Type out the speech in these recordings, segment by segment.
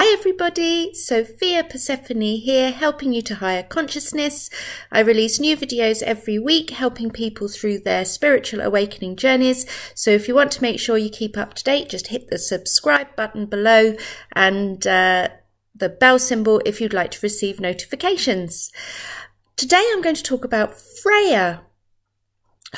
Hi everybody, Sophia Persephone here, helping you to higher consciousness. I release new videos every week, helping people through their spiritual awakening journeys. So if you want to make sure you keep up to date, just hit the subscribe button below and the bell symbol if you'd like to receive notifications. Today I'm going to talk about Freya.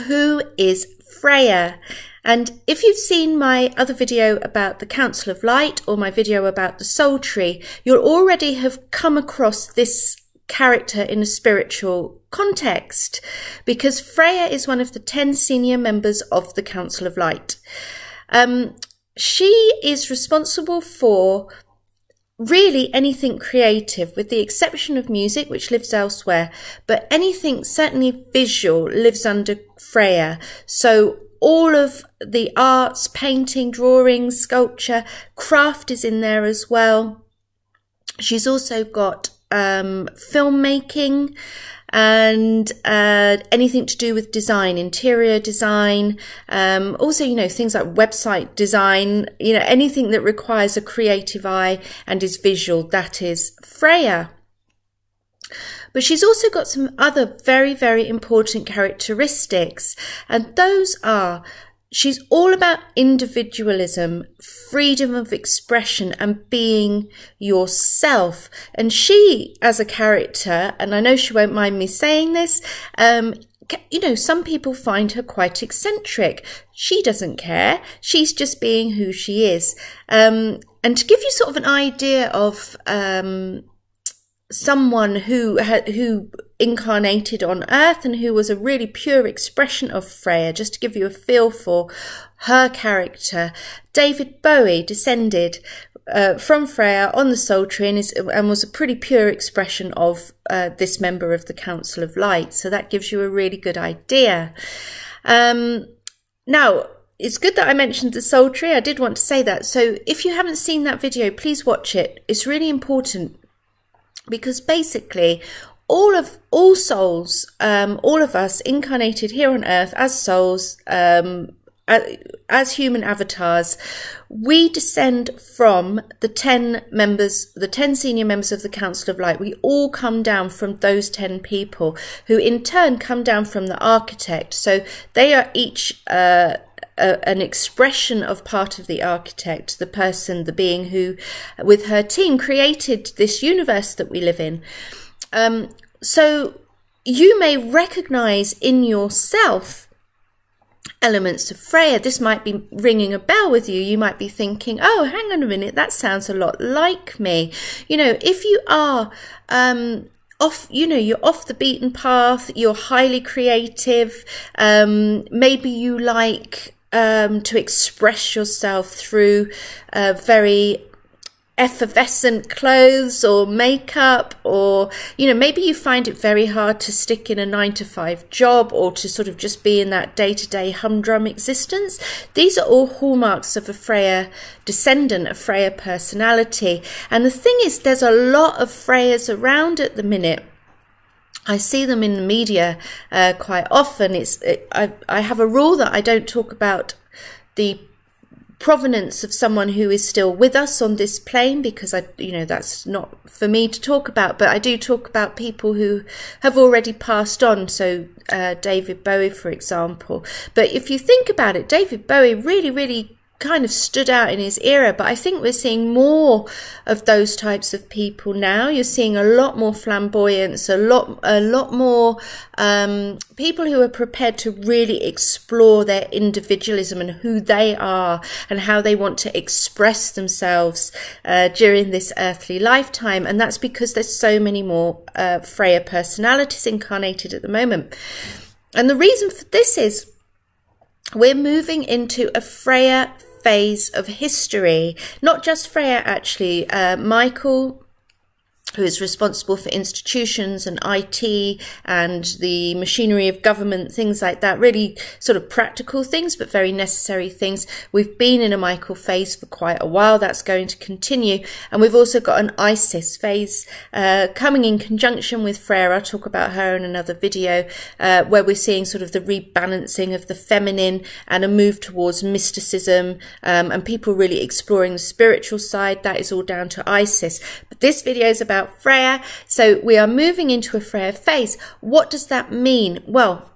Who is Freya? And if you've seen my other video about the Council of Light or my video about the Soul Tree, you'll already have come across this character in a spiritual context, because Freya is one of the 10 senior members of the Council of Light. She is responsible for really anything creative, with the exception of music, which lives elsewhere, but anything certainly visual lives under Freya. So all of the arts, painting, drawing, sculpture, craft is in there as well. She's also got filmmaking and anything to do with design, interior design, also, you know, things like website design, you know, anything that requires a creative eye and is visual, that is Freya. But she's also got some other very, very important characteristics, and those are, she's all about individualism, freedom of expression, and being yourself. And she, as a character, and I know she won't mind me saying this, you know, some people find her quite eccentric. She doesn't care. She's just being who she is. And to give you sort of an idea of someone who incarnated on Earth and who was a really pure expression of Freya, just to give you a feel for her character, David Bowie descended from Freya on the Soul Tree and was a pretty pure expression of this member of the Council of Light. So that gives you a really good idea. Now, it's good that I mentioned the Soul Tree. I did want to say that. So if you haven't seen that video, please watch it. It's really important, because basically all souls, all of us incarnated here on Earth as souls, as human avatars, we descend from the 10 members, the 10 senior members of the Council of Light. We all come down from those 10 people, who in turn come down from the architect. So they are each an expression of part of the architect, the person, the being who, with her team, created this universe that we live in. So you may recognize in yourself elements of Freya. This might be ringing a bell with you. You might be thinking, oh, hang on a minute, that sounds a lot like me. You know, if you are you're off the beaten path, you're highly creative, maybe you like to express yourself through very effervescent clothes or makeup, or, you know, maybe you find it very hard to stick in a 9-to-5 job or to sort of just be in that day-to-day humdrum existence. These are all hallmarks of a Freya descendant, a Freya personality. And the thing is, there's a lot of Freyas around at the minute. I see them in the media quite often. I have a rule that I don't talk about the provenance of someone who is still with us on this plane, because that's not for me to talk about, but I do talk about people who have already passed on. So David Bowie, for example. But if you think about it, David Bowie really kind of stood out in his era, but I think we're seeing more of those types of people now. You're seeing a lot more flamboyance, a lot more people who are prepared to really explore their individualism and who they are and how they want to express themselves during this earthly lifetime. And that's because there's so many more Freya personalities incarnated at the moment. And the reason for this is we're moving into a Freya phase of history. Not just Freya, actually. Michael, who is responsible for institutions and IT and the machinery of government, things like that, really sort of practical things, but very necessary things. We've been in a Michael phase for quite a while. That's going to continue. And we've also got an Isis phase coming in conjunction with Freya. I'll talk about her in another video, where we're seeing sort of the rebalancing of the feminine and a move towards mysticism, and people really exploring the spiritual side. That is all down to Isis. But this video is about Freya, so we are moving into a Freya phase. What does that mean? Well,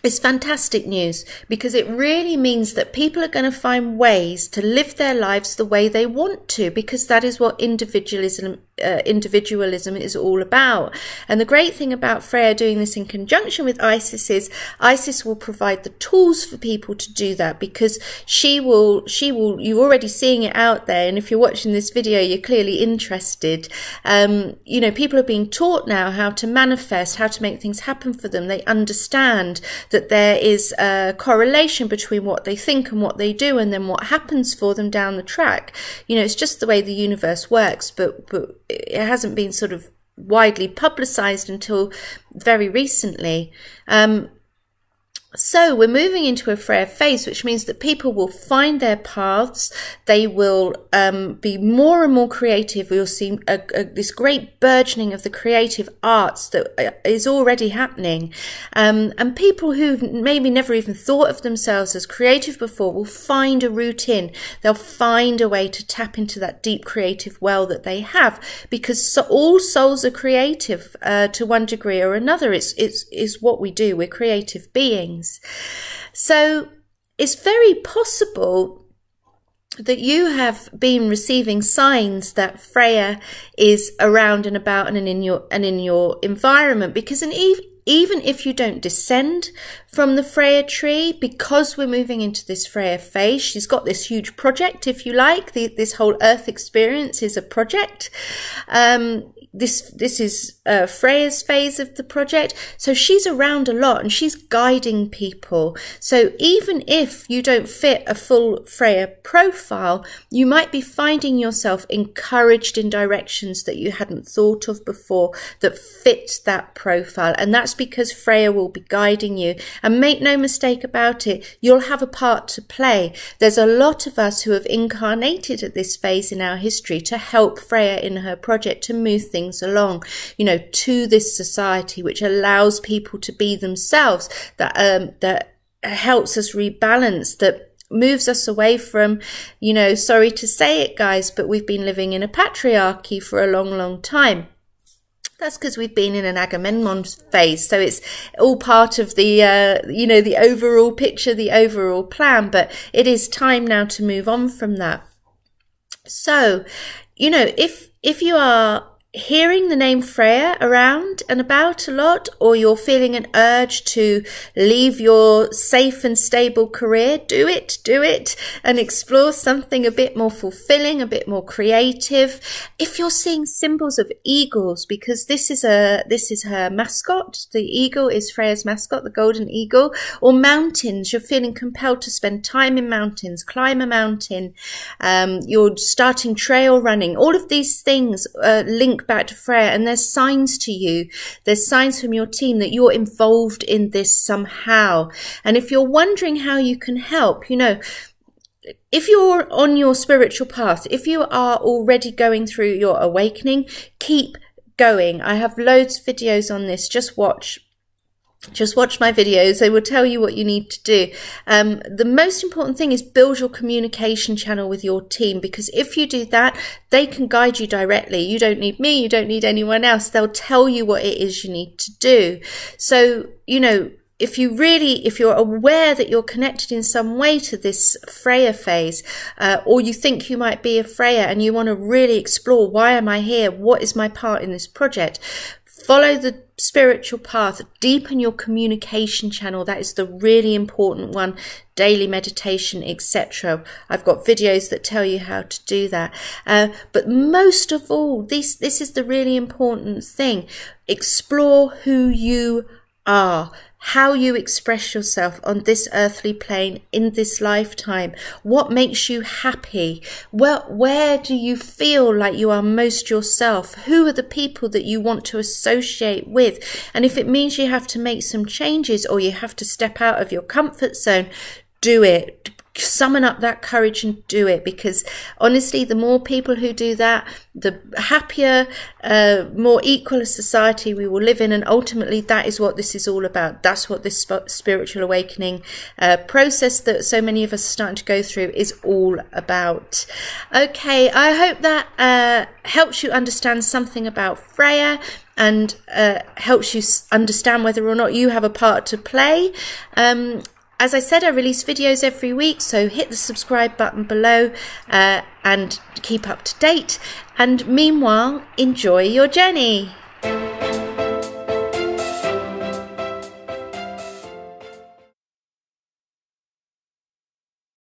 it's fantastic news, because it really means that people are going to find ways to live their lives the way they want to, because that is what individualism is all about. And the great thing about Freya doing this in conjunction with Isis is Isis will provide the tools for people to do that, because she will, you're already seeing it out there. And if you're watching this video, you're clearly interested. You know, people are being taught now how to manifest, how to make things happen for them. They understand that there is a correlation between what they think and what they do, and then what happens for them down the track. You know, it's just the way the universe works, but it hasn't been sort of widely publicized until very recently. So we're moving into a Freya phase, which means that people will find their paths. They will be more and more creative. We'll see this great burgeoning of the creative arts that is already happening. And people who've maybe never even thought of themselves as creative before will find a route in. They'll find a way to tap into that deep creative well that they have, because all souls are creative to one degree or another. It's what we do. We're creative beings. So it's very possible that you have been receiving signs that Freya is around and about and in your environment, because even if you don't descend from the Freya tree, because we're moving into this Freya phase, she's got this huge project, if you like. This whole Earth experience is a project. This is Freya's phase of the project. So she's around a lot and she's guiding people. So even if you don't fit a full Freya profile, you might be finding yourself encouraged in directions that you hadn't thought of before that fit that profile. And that's because Freya will be guiding you. And make no mistake about it, you'll have a part to play. There's a lot of us who have incarnated at this phase in our history to help Freya in her project to move things along, you know, to this society which allows people to be themselves, that helps us rebalance, that moves us away from, you know, sorry to say it guys, but we've been living in a patriarchy for a long time. That's because we've been in an Agamemnon phase. So it's all part of the, you know, the overall picture, the overall plan. But it is time now to move on from that. So, you know, if you are hearing the name Freya around and about a lot, or you're feeling an urge to leave your safe and stable career, do it and explore something a bit more fulfilling, a bit more creative. If you're seeing symbols of eagles, because this is her mascot, the eagle is Freya's mascot, the golden eagle, or mountains, you're feeling compelled to spend time in mountains, climb a mountain, you're starting trail running, all of these things link back to Freya, and there's signs to you, there's signs from your team that you're involved in this somehow. And if you're wondering how you can help, you know, if you're on your spiritual path, if you are already going through your awakening, keep going. I have loads of videos on this. Just watch my videos. They will tell you what you need to do. The most important thing is build your communication channel with your team, because if you do that, they can guide you directly. You don't need me. You don't need anyone else. They'll tell you what it is you need to do. So, you know, if you're aware that you're connected in some way to this Freya phase, or you think you might be a Freya and you want to really explore, why am I here? What is my part in this project? Follow the spiritual path, deepen your communication channel. That is the really important one. Daily meditation, etc. I've got videos that tell you how to do that. But most of all, this is the really important thing. Explore who you are. how you express yourself on this earthly plane in this lifetime. What makes you happy? Well, where do you feel like you are most yourself? Who are the people that you want to associate with? And if it means you have to make some changes or you have to step out of your comfort zone, do it. Summon up that courage and do it, because honestly, the more people who do that, the happier, more equal a society we will live in. And ultimately, that is what this is all about. That's what this spiritual awakening process that so many of us are starting to go through is all about. Okay, I hope that helps you understand something about Freya and helps you understand whether or not you have a part to play. As I said, I release videos every week, so hit the subscribe button below and keep up to date. And meanwhile, enjoy your journey.